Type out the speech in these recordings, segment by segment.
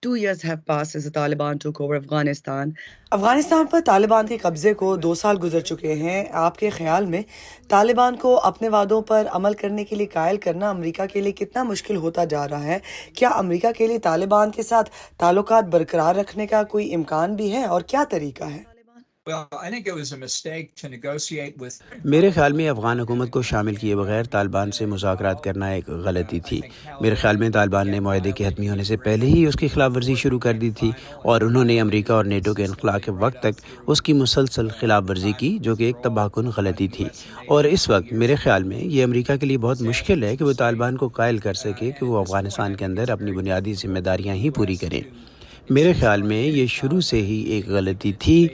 2 years have passed since the Taliban took over Afghanistan. Afghanistan پر طالبان کے قبضے کو 2 سال گزر چکے ہیں۔ آپ کے خیال میں طالبان کو اپنے وعدوں پر عمل کرنے کے لیے قائل کرنا امریکہ کے لیے کتنا مشکل ہوتا جا رہا ہے؟ کیا امریکہ کے لیے طالبان کے ساتھ تعلقات برقرار رکھنے کا کوئی امکان بھی ہے اور کیا طریقہ ہے؟ میرے خیال میں افغان حکومت کو شامل کیے بغیر طالبان سے مذاکرات کرنا ایک غلطی تھی۔ میرے خیال میں طالبان نے معاہدے کے حتمی ہونے سے پہلے ہی اس کی خلاف ورزی شروع کر دی تھی، اور انہوں نے امریکہ اور نیٹو کے انخلاء کے وقت تک اس کی مسلسل خلاف ورزی کی، جو کہ ایک تباہ کن غلطی تھی۔ اور اس وقت میرے خیال میں یہ امریکہ کے لیے بہت مشکل ہے کہ وہ طالبان کو قائل کر سکے کہ وہ افغانستان کے اندر اپنی بنیادی ذمہ داریاں ہی پوری کریں۔ میرے خیال میں یہ شروع سے ہی ایک غلطی تھی،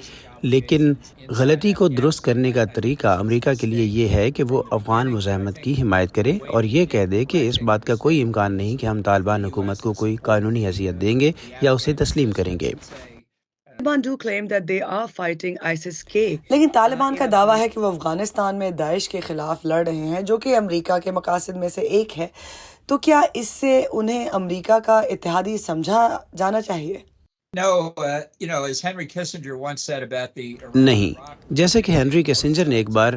لیکن غلطی کو درست کرنے کا طریقہ امریکہ کے لیے یہ ہے کہ وہ افغان مزاحمت کی حمایت کرے اور یہ کہہ دے کہ اس بات کا کوئی امکان نہیں کہ ہم طالبان حکومت کو کوئی قانونی حیثیت دیں گے یا اسے تسلیم کریں گے۔ Taliban do claim that they are fighting ISIS-K. لیکن طالبان کا دعویٰ ہے کہ وہ افغانستان میں داعش کے خلاف لڑ رہے ہیں، جو کہ امریکہ کے مقاصد میں سے ایک ہے۔ تو کیا اس سے انہیں امریکہ کا اتحادی سمجھا جانا چاہیے؟ نہیں، جیسے کہ ہنری کیسنجر نے ایک بار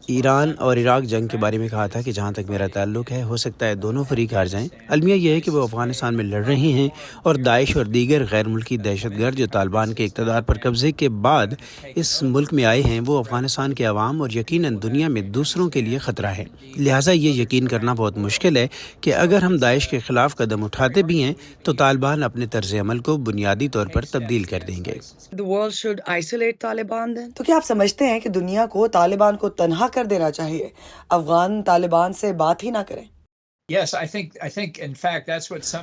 ایران اور عراق جنگ کے بارے میں کہا تھا کہ جہاں تک میرا تعلق ہے ہو سکتا ہے دونوں فریق ہار جائیں۔ المیہ یہ ہے کہ وہ افغانستان میں لڑ رہے ہیں، اور داعش اور دیگر غیر ملکی دہشت گرد جو طالبان کے اقتدار پر قبضے کے بعد اس ملک میں آئے ہیں، وہ افغانستان کے عوام اور یقیناً دنیا میں دوسروں کے لیے خطرہ ہے۔ لہٰذا یہ یقین کرنا بہت مشکل ہے کہ اگر ہم داعش کے خلاف قدم اٹھاتے بھی ہیں تو طالبان اپنے طرز عمل کو بنیادی طور پر تبدیل کر دیں گے۔ The world should isolate Taliban then? تو کیا آپ سمجھتے ہیں کہ دنیا کو طالبان کو تنہا کر دینا چاہیے، افغان طالبان سے بات ہی نہ کریں؟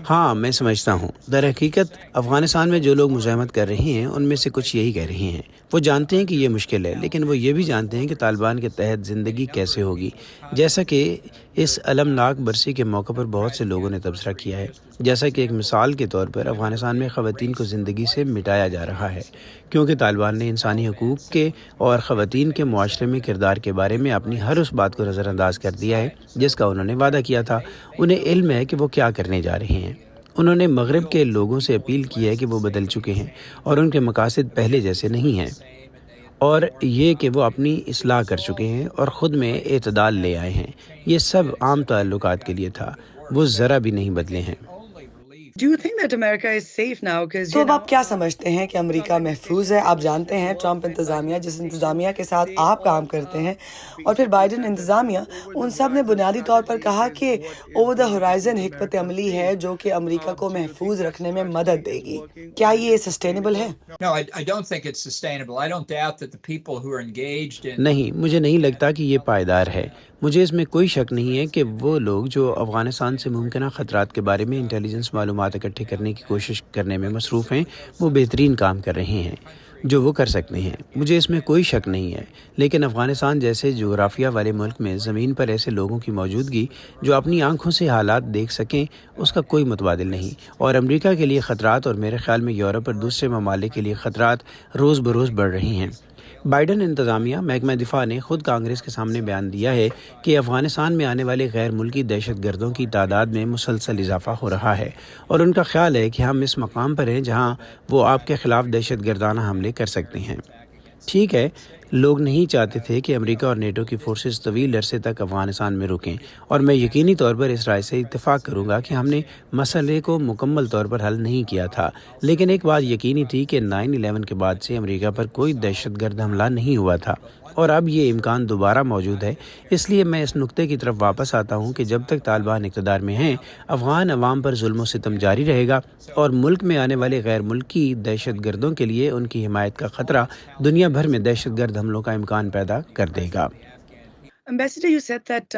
ہاں، میں سمجھتا ہوں۔ در حقیقت افغانستان میں جو لوگ مزاحمت کر رہے ہیں ان میں سے کچھ یہی کہہ رہے ہیں۔ وہ جانتے ہیں کہ یہ مشکل ہے، لیکن وہ یہ بھی جانتے ہیں کہ طالبان کے تحت زندگی کیسے ہوگی، جیسا کہ اس المناک برسی کے موقع پر بہت سے لوگوں نے تبصرہ کیا ہے۔ جیسا کہ ایک مثال کے طور پر افغانستان میں خواتین کو زندگی سے مٹایا جا رہا ہے، کیونکہ طالبان نے انسانی حقوق کے اور خواتین کے معاشرے میں کردار کے بارے میں اپنی ہر اس بات کو نظر انداز کر دیا ہے جس کا انہوں نے وعدہ کیا تھا۔ انہیں علم ہے کہ وہ کیا کرنے جا رہے ہیں۔ انہوں نے مغرب کے لوگوں سے اپیل کی ہے کہ وہ بدل چکے ہیں اور ان کے مقاصد پہلے جیسے نہیں ہیں، اور یہ کہ وہ اپنی اصلاح کر چکے ہیں اور خود میں اعتدال لے آئے ہیں۔ یہ سب عام تعلقات کے لیے تھا، وہ ذرا بھی نہیں بدلے ہیں۔ Do you think that America is safe now? Because تو اب آپ کیا سمجھتے ہیں کہ امریکہ محفوظ ہے؟ آپ جانتے ہیں ٹرمپ انتظامیہ، جس انتظامیہ کے ساتھ آپ کام کرتے ہیں، اور پھر بائیڈن انتظامیہ، ان سب نے بنیادی طور پر کہا کہ اوور دا ہورائزن حکمت عملی ہے جو کہ امریکہ کو محفوظ رکھنے میں مدد دے گی۔ کیا یہ سسٹینیبل ہے؟ نہیں، مجھے نہیں لگتا کہ یہ پائیدار ہے۔ مجھے اس میں کوئی شک نہیں ہے کہ وہ لوگ جو افغانستان سے ممکنہ خطرات کے بارے میں انٹیلیجنس معلومات اکٹھے کرنے کی کوشش کرنے میں مصروف ہیں، وہ بہترین کام کر رہے ہیں جو وہ کر سکتے ہیں۔ مجھے اس میں کوئی شک نہیں ہے، لیکن افغانستان جیسے جغرافیہ والے ملک میں زمین پر ایسے لوگوں کی موجودگی جو اپنی آنکھوں سے حالات دیکھ سکیں، اس کا کوئی متبادل نہیں۔ اور امریکہ کے لیے خطرات، اور میرے خیال میں یورپ اور دوسرے ممالک کے لیے خطرات روز بروز بڑھ رہے ہیں۔ بائیڈن انتظامیہ محکمہ دفاع نے خود کانگریس کے سامنے بیان دیا ہے کہ افغانستان میں آنے والے غیر ملکی دہشت گردوں کی تعداد میں مسلسل اضافہ ہو رہا ہے، اور ان کا خیال ہے کہ ہم اس مقام پر ہیں جہاں وہ آپ کے خلاف دہشت گردانہ حملے کر سکتے ہیں۔ ٹھیک ہے، لوگ نہیں چاہتے تھے کہ امریکہ اور نیٹو کی فورسز طویل عرصے تک افغانستان میں رکیں، اور میں یقینی طور پر اس رائے سے اتفاق کروں گا کہ ہم نے مسئلے کو مکمل طور پر حل نہیں کیا تھا، لیکن ایک بات یقینی تھی کہ 9/11 کے بعد سے امریکہ پر کوئی دہشت گرد حملہ نہیں ہوا تھا، اور اب یہ امکان دوبارہ موجود ہے۔ اس لیے میں اس نقطے کی طرف واپس آتا ہوں کہ جب تک طالبان اقتدار میں ہیں، افغان عوام پر ظلم و ستم جاری رہے گا، اور ملک میں آنے والے غیر ملکی دہشت گردوں کے لیے ان کی حمایت کا خطرہ دنیا بھر میں دہشت گرد حملوں کا امکان پیدا کر دے گا۔ Ambassador, you said that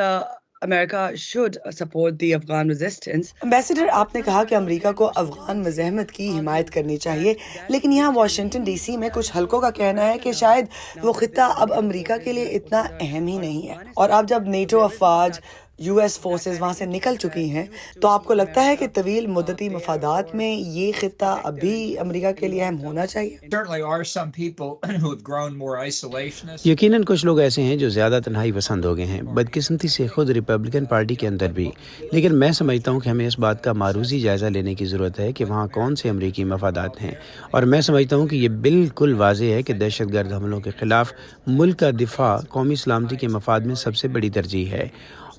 America should support the Afghan resistance. Ambassador, آپ نے کہا کہ امریکہ کو افغان مزاحمت کی حمایت کرنی چاہیے، لیکن یہاں واشنگٹن ڈی سی میں کچھ حلقوں کا کہنا ہے کہ شاید وہ خطہ اب امریکہ کے لیے اتنا اہم ہی نہیں ہے، اور اب جب نیٹو افواج US فورسز وہاں سے نکل چکی ہیں، تو آپ کو لگتا ہے کہ طویل مدتی مفادات میں یہ خطہ ابھی امریکہ کے لیے اہم ہونا چاہیے؟ Certainly are some people who have grown more isolationist. یقیناً کچھ لوگ ایسے ہیں جو زیادہ تنہائی پسند ہو گئے ہیں، بدقسمتی سے خود ریپبلکن پارٹی کے اندر بھی، لیکن میں سمجھتا ہوں کہ ہمیں اس بات کا معروضی جائزہ لینے کی ضرورت ہے کہ وہاں کون سے امریکی مفادات ہیں، اور میں سمجھتا ہوں کہ یہ بالکل واضح ہے کہ دہشت گرد حملوں کے خلاف ملک کا دفاع قومی سلامتی کے مفاد میں سب سے بڑی ترجیح ہے،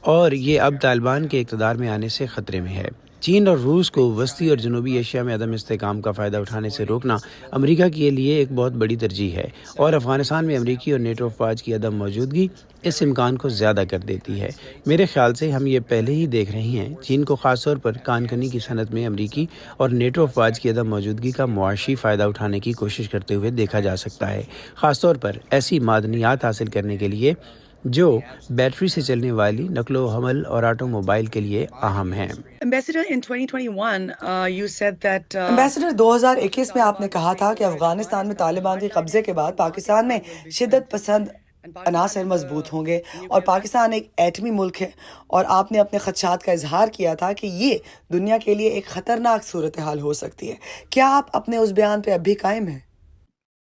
اور یہ اب طالبان کے اقتدار میں آنے سے خطرے میں ہے۔ چین اور روس کو وسطی اور جنوبی ایشیا میں عدم استحکام کا فائدہ اٹھانے سے روکنا امریکہ کے لیے ایک بہت بڑی ترجیح ہے، اور افغانستان میں امریکی اور نیٹو افواج کی عدم موجودگی اس امکان کو زیادہ کر دیتی ہے۔ میرے خیال سے ہم یہ پہلے ہی دیکھ رہے ہیں، چین کو خاص طور پر کان کنی کی صنعت میں امریکی اور نیٹو افواج کی عدم موجودگی کا معاشی فائدہ اٹھانے کی کوشش کرتے ہوئے دیکھا جا سکتا ہے، خاص طور پر ایسی معدنیات حاصل کرنے کے لیے جو بیٹری سے چلنے والی نقل و حمل اور آٹو موبائل کے لیے اہم ہیں۔ Ambassador, in 2021, you said that ambassador 2021 میں آپ نے کہا تھا کہ افغانستان میں طالبان کے قبضے کے بعد پاکستان میں شدت پسند عناصر مضبوط ہوں گے، اور پاکستان ایک ایٹمی ملک ہے، اور آپ نے اپنے خدشات کا اظہار کیا تھا کہ یہ دنیا کے لیے ایک خطرناک صورتحال ہو سکتی ہے۔ کیا آپ اپنے اس بیان پہ اب بھی قائم ہیں؟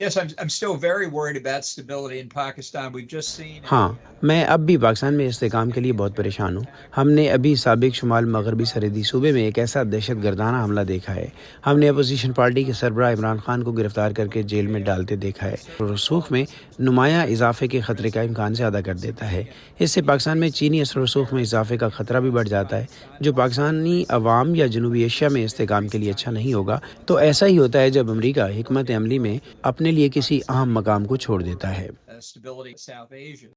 Yes, I'm still very worried about stability in Pakistan. We've just seen. ہاں، میں اب بھی پاکستان میں استحکام کے لیے بہت پریشان ہوں۔ ہم نے ابھی سابق شمال مغربی سرحدی صوبے میں ایک ایسا دہشت گردانہ حملہ دیکھا ہے۔ ہم نے اپوزیشن پارٹی کے سربراہ عمران خان کو گرفتار کر کے جیل میں ڈالتے دیکھا ہے، اور رسوخ میں نمایاں اضافے کے خطرے کا امکان زیادہ کر دیتا ہے۔ اس سے پاکستان میں چینی اثر و رسوخ میں اضافے کا خطرہ بھی بڑھ جاتا ہے، جو پاکستانی عوام یا جنوبی ایشیا میں استحکام کے لیے اچھا نہیں ہوگا۔ تو ایسا ہی ہوتا ہے جب امریکہ حکمت عملی میں اپنے لیے کسی اہم مقام کو چھوڑ دیتا ہے۔ Stability in South Asia.